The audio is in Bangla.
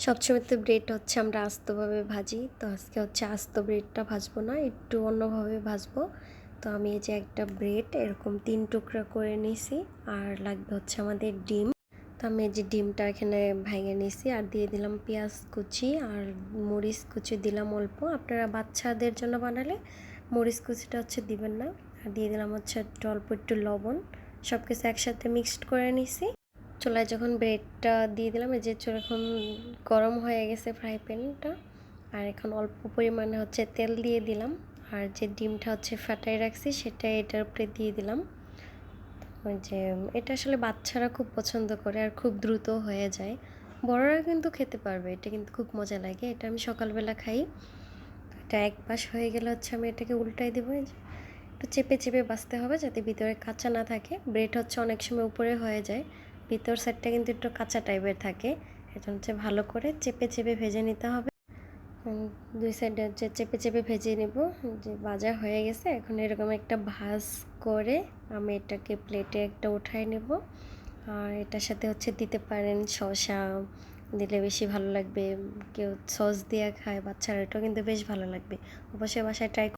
সবসময় তো ব্রেড হচ্ছে আমরা আস্তভাবে ভাজি, তো আজকে হচ্ছে আস্ত ব্রেডটা ভাজবো না, একটু অন্যভাবে ভাজবো। তো আমি এই যে একটা ব্রেড এরকম 3 টুকরা করে নিছি, আর লাগবে হচ্ছে আমাদের ডিম। তো আমি এই যে ডিমটা এখানে ভেঙে নিছি আর দিয়ে দিলাম পেঁয়াজ কুচি আর মরিচ কুচি দিলাম অল্প। আপনারা বাচ্চাদের জন্য বানালে মরিচ কুচিটা হচ্ছে দিবেন না। আর দিয়ে দিলাম হচ্ছে অল্প একটু লবণ। সব কিছু একসাথে মিক্সড করে নিছি। চুলায় যখন ব্রেডটা দিয়ে দিলাম, এই যে এখন গরম হয়ে গেছে ফ্রাই প্যানটা, আর এখন অল্প পরিমাণে হচ্ছে তেল দিয়ে দিলাম। আর যে ডিমটা হচ্ছে ফাটাই রাখছি সেটা এটার উপরে দিয়ে দিলাম। ওই যে এটা আসলে বাচ্চারা খুব পছন্দ করে আর খুব দ্রুত হয়ে যায়, বড়রা কিন্তু খেতে পারবে, এটা কিন্তু খুব মজা লাগে। এটা আমি সকালবেলা খাই। এটা এক পাশ হয়ে গেলে হচ্ছে আমি এটাকে উল্টাই দেবো। এই যে একটু চেপে চেপে বাছতে হবে যাতে ভিতরে কাঁচা না থাকে। ব্রেড হচ্ছে অনেক সময় উপরে হয়ে যায়, ভিতর সাইডটা কিন্তু একটু কাঁচা টাইপের থাকে। এটা হচ্ছে ভালো করে চেপে চেপে ভেজে নিতে হবে। দুই সাইডে হচ্ছে চেপে চেপে ভেজে নেব। যে ভাজা হয়ে গেছে, এখন এরকম একটা ভাজ করে আমি এটাকে প্লেটে একটা উঠাই নেব। আর এটার সাথে হচ্ছে দিতে পারেন শসা, দিলে বেশি ভালো লাগবে। কেউ সস দিয়ে খায় বাচ্চারা, এটাও কিন্তু বেশ ভালো লাগবে। অবশ্যই বাসায় ট্রাই